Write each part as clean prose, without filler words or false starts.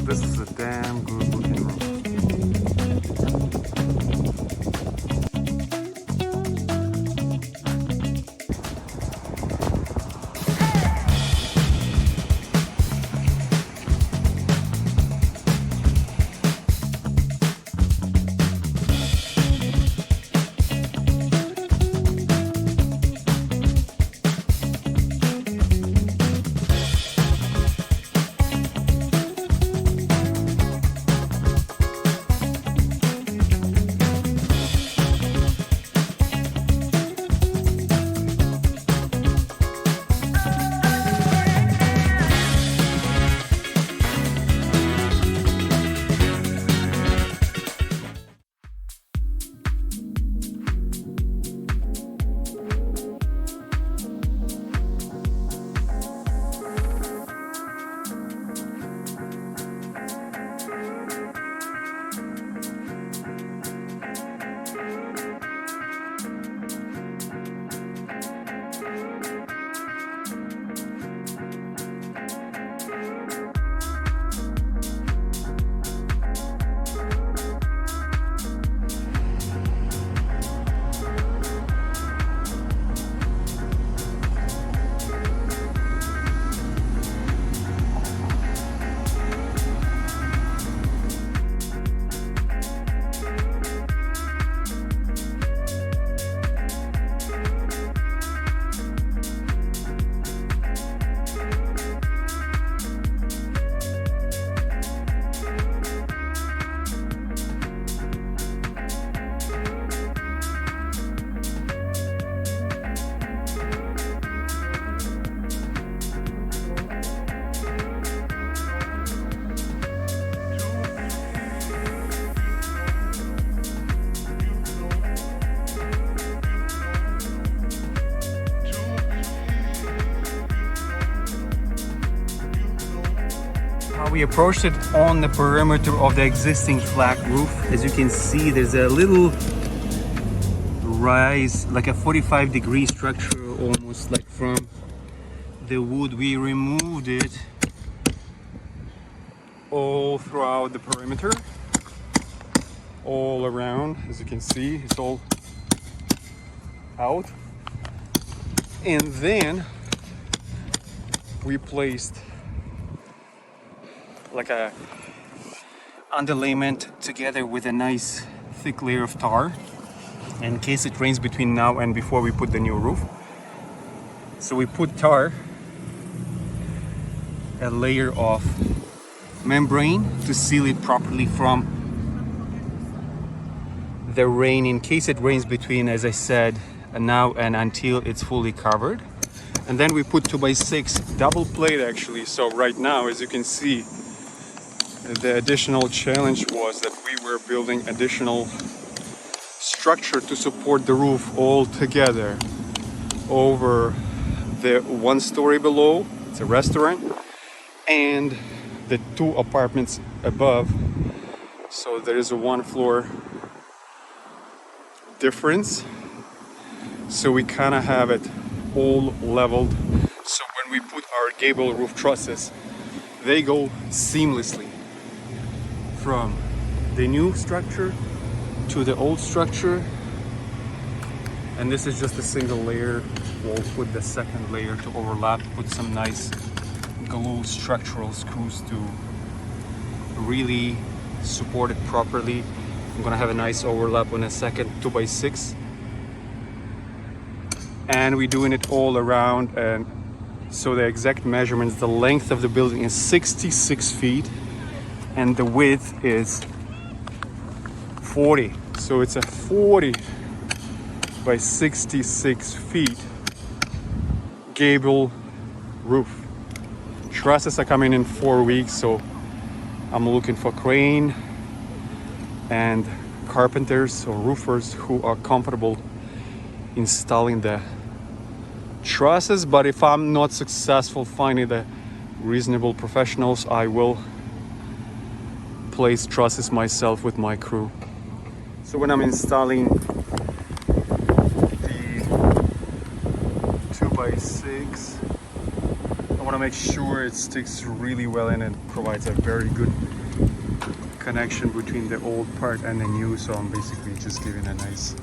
This is a damn good looking roof. We approached it on the perimeter of the existing flat roof. As you can see, there's a little rise, like a 45-degree structure, almost like from the wood. We removed it all throughout the perimeter, all around. As you can see, it's all out. And then we placed like a underlayment together with a nice thick layer of tar in case it rains between now and before we put the new roof. So we put tar, a layer of membrane to seal it properly from the rain in case it rains between, as I said, now and until it's fully covered. And then we put 2x6 double plate actually. So right now, as you can see, the additional challenge was that we were building additional structure to support the roof all together over the 1 story below. It's a restaurant, and the 2 apartments above. So there is a 1 floor difference. So we kind of have it all leveled. So when we put our gable roof trusses, they go seamlessly from the new structure to the old structure. And this is just a single layer. We'll put the second layer to overlap, put some nice glue structural screws to really support it properly. I'm gonna have a nice overlap on a second 2x6. And we're doing it all around, and so the exact measurements, the length of the building is 66 feet and the width is 40. So it's a 40 by 66 feet gable roof. Trusses are coming in 4 weeks, so I'm looking for crane and carpenters or roofers who are comfortable installing the trusses. But if I'm not successful finding the reasonable professionals, I will place trusses myself with my crew. So when I'm installing the 2x6 want to make sure it sticks really well in and provides a very good connection between the old part and the new, so I'm basically just giving a nice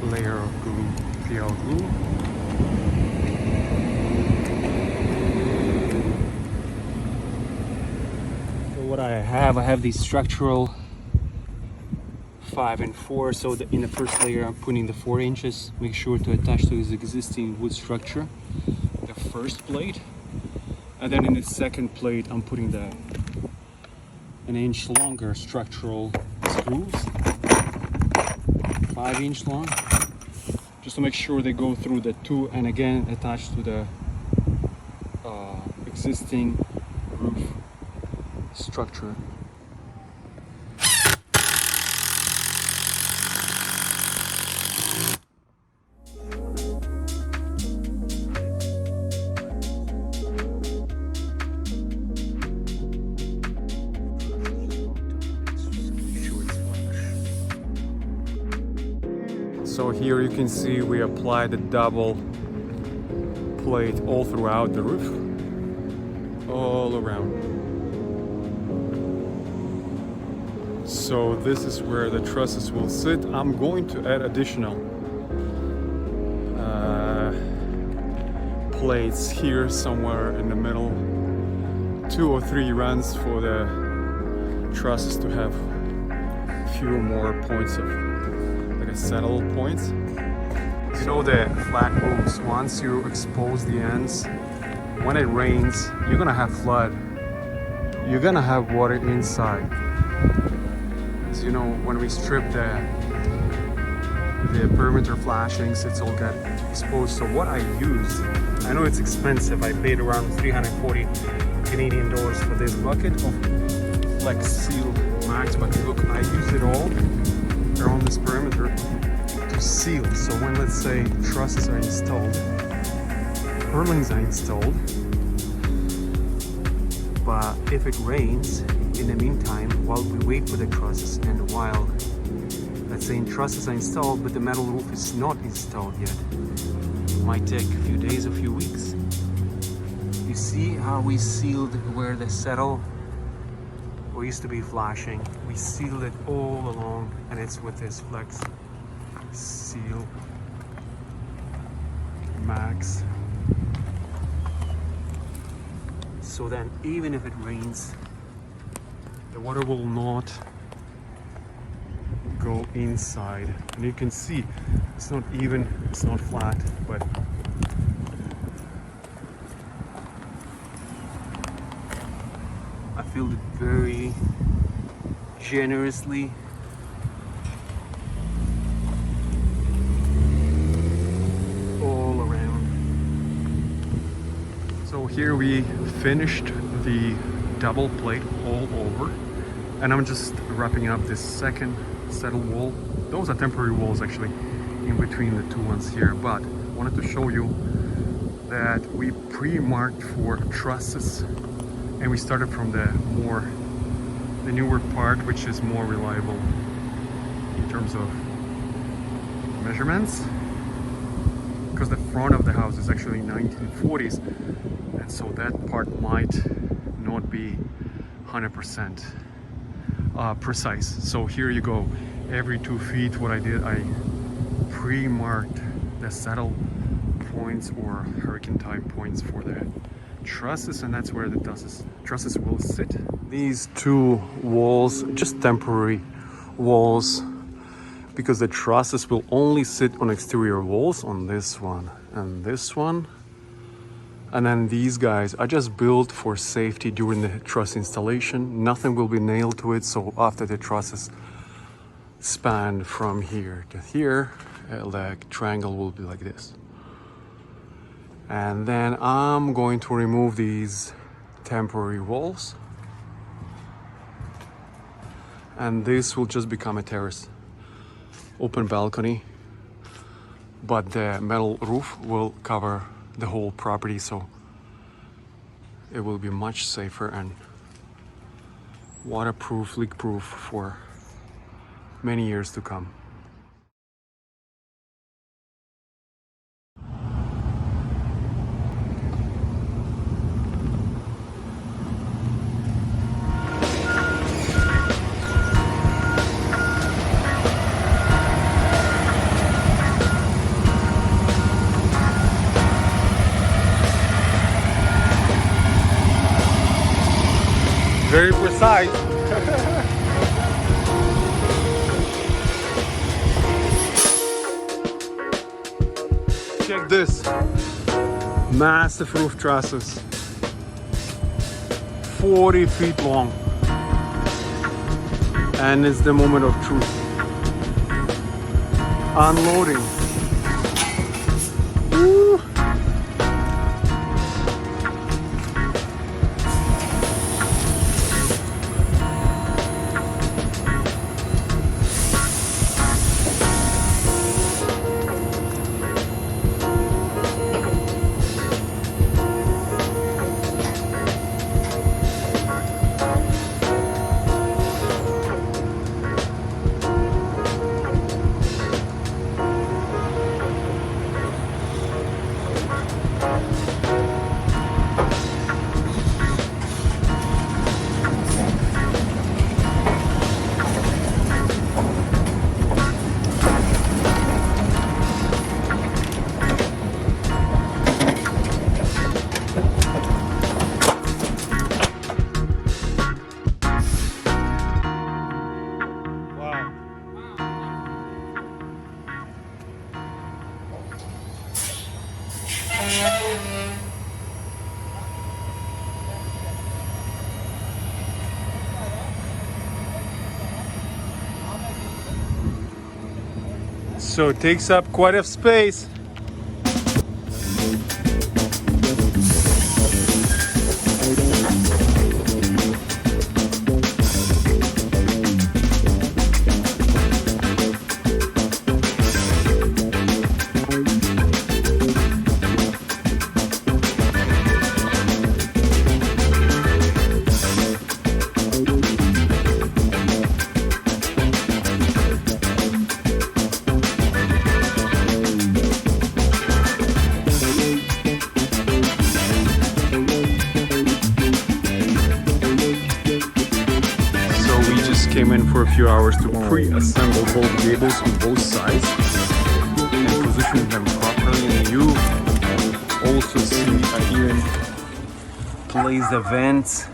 layer of glue, PL glue. So what I have these structural 5 and 4, so in the first layer I'm putting the 4 inches, make sure to attach to this existing wood structure, the first plate, and then in the second plate I'm putting the 1 inch longer structural screws, 5 inch long, just to make sure they go through the 2 and again attached to the existing roof structure. So here you can see we applied the double plate all throughout the roof, all around. So this is where the trusses will sit. I'm going to add additional plates here somewhere in the middle, 2 or 3 runs for the trusses to have a few more points of settle points. You know the flat roofs, once you expose the ends, when it rains, you're gonna have flood. You're gonna have water inside. As you know, when we strip the perimeter flashings, it's all got exposed. So what I use, I know it's expensive. I paid around 340 Canadian dollars for this bucket of Flex Seal Max, but look, I use it all around this perimeter to seal. So when, let's say, trusses are installed, purlins are installed, but if it rains in the meantime, while we wait for the trusses, and while, let's say, trusses are installed but the metal roof is not installed yet, it might take a few days, a few weeks. You see how we sealed where the settle used to be flashing? We sealed it all along, and it's with this Flex Seal Max. So then even if it rains, the water will not go inside. And you can see it's not even, it's not flat, but I filled it very generously. All around. So here we finished the double plate all over, and I'm just wrapping up this second settle wall. Those are temporary walls actually in between the 2 ones here, but I wanted to show you that we pre-marked for trusses. And we started from the newer part, which is more reliable in terms of measurements, because the front of the house is actually 1940s, and so that part might not be 100% precise. So here you go, every 2 feet what I did, I pre-marked the settle points or hurricane type points for the trusses, and that's where the trusses will sit. These 2 walls, just temporary walls, because the trusses will only sit on exterior walls, on this one and this one. And then these guys I just built for safety during the truss installation. Nothing will be nailed to it, so after the trusses span from here to here, the triangle will be like this. And then I'm going to remove these temporary walls, and this will just become a terrace, open balcony, but the metal roof will cover the whole property, so it will be much safer and waterproof, leak-proof for many years to come. Very precise. Check this. Massive roof trusses. 40 feet long. And it's the moment of truth. Unloading. Woo. So it takes up quite a space. Came in for a few hours to pre-assemble both gables on both sides and position them properly. And you also see I even placed the vents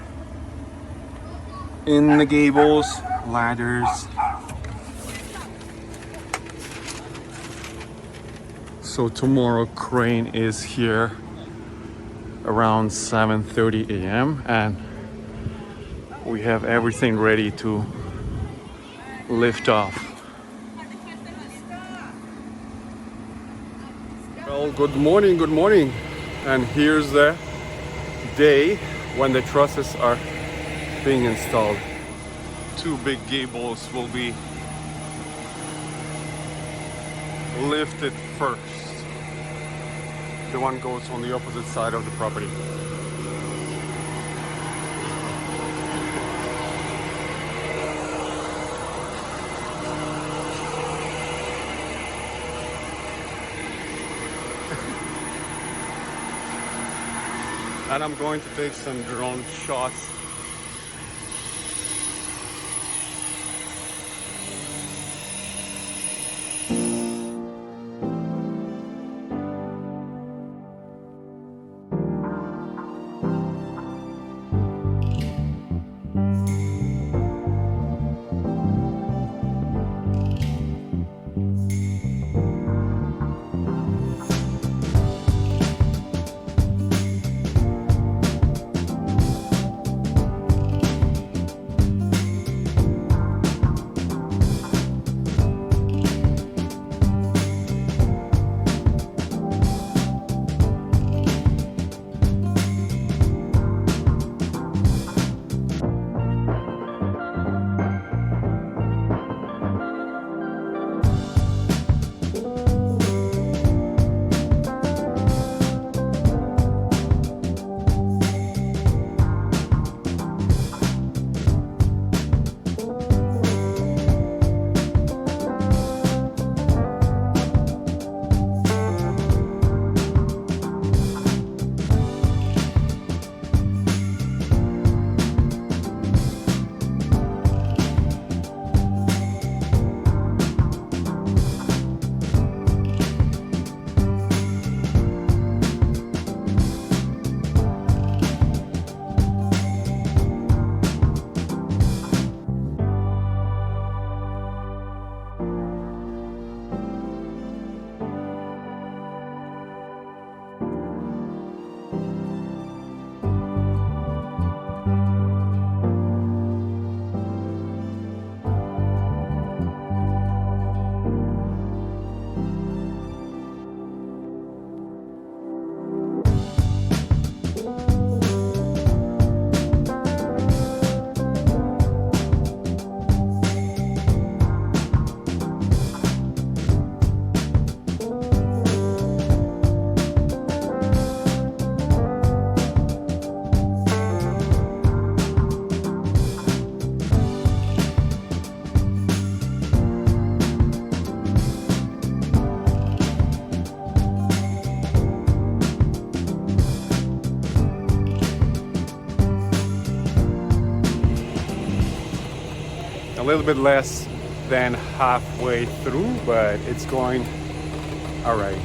in the gables, ladders. So tomorrow crane is here around 7:30 a.m. and we have everything ready to lift off. Well, good morning. And here's the day when the trusses are being installed. Two big gables will be lifted first. The one goes on the opposite side of the property. And I'm going to take some drone shots. A little bit less than halfway through, but it's going all right.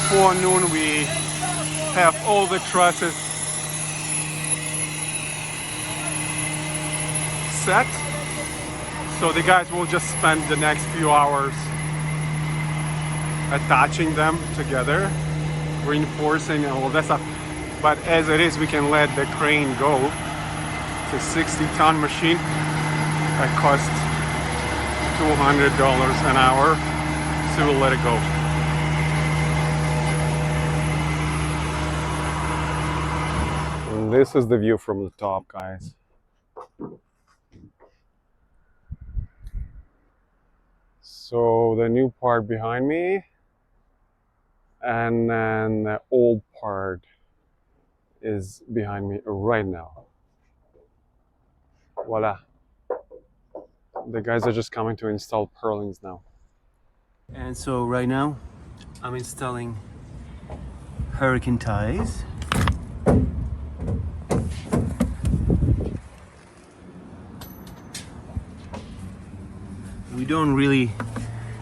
before noon we have all the trusses set. So the guys will just spend the next few hours attaching them together, reinforcing and all that stuff. But as it is, we can let the crane go. It's a 60-ton machine that costs $200 an hour, so we'll let it go. And this is the view from the top, guys. So the new part behind me, and then the old part is behind me right now. Voila. The guys are just coming to install purlins now. And so right now I'm installing hurricane ties.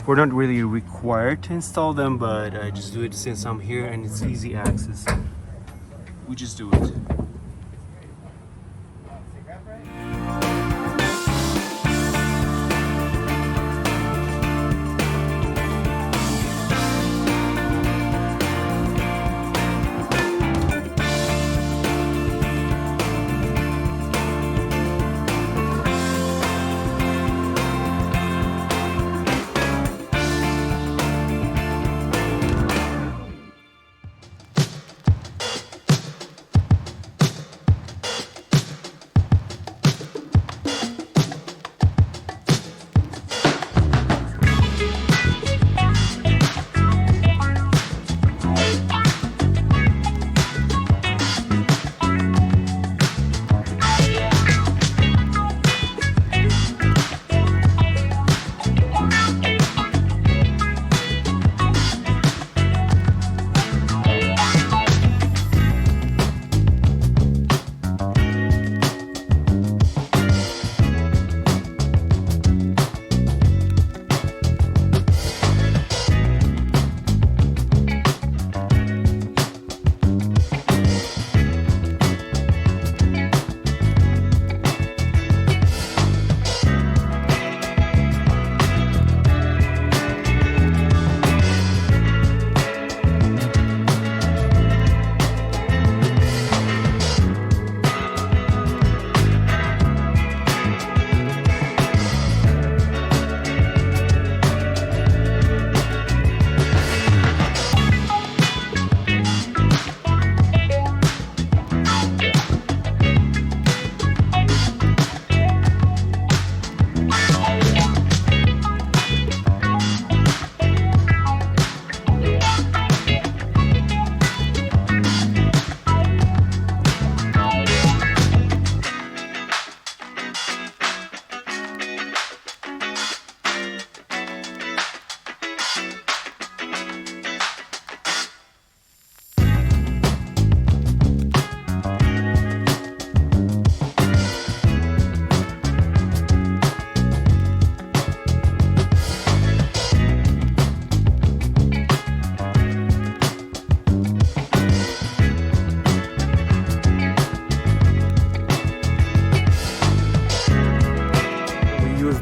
We're not really required to install them, but I just do it since I'm here and it's easy access. We just do it.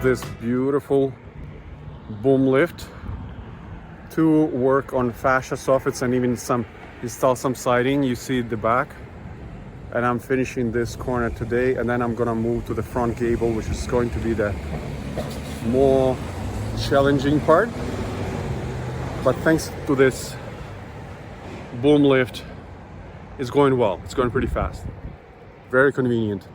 This beautiful boom lift to work on fascia soffits and even install some siding. You see the back, and I'm finishing this corner today, and then I'm gonna move to the front gable, which is going to be the more challenging part. But thanks to this boom lift, it's going well. It's going pretty fast, very convenient.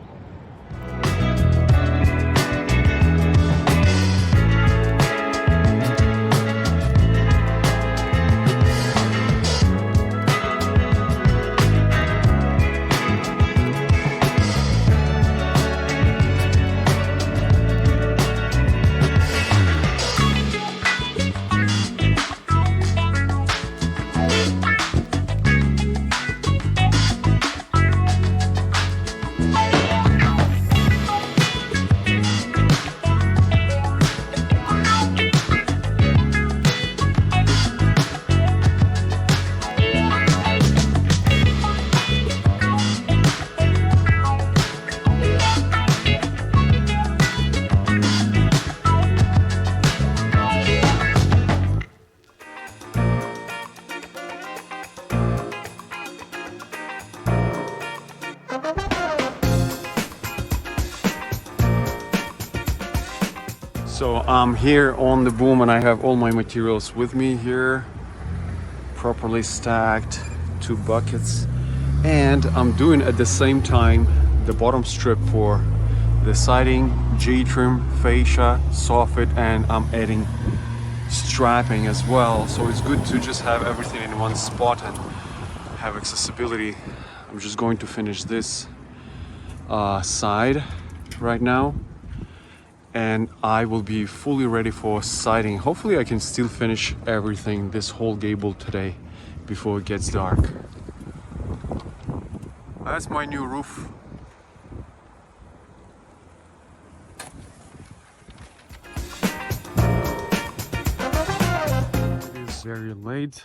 So I'm here on the boom and I have all my materials with me here, properly stacked, 2 buckets. And I'm doing at the same time the bottom strip for the siding, J-trim, fascia, soffit, and I'm adding strapping as well. So it's good to just have everything in one spot and have accessibility. I'm just going to finish this side right now, and I will be fully ready for siding. Hopefully I can still finish everything, this whole gable today before it gets dark. That's my new roof. It is very late.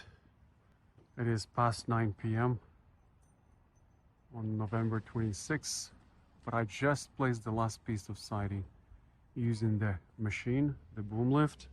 It is past 9 p.m. on November 26th, but I just placed the last piece of siding using the machine, the boom lift.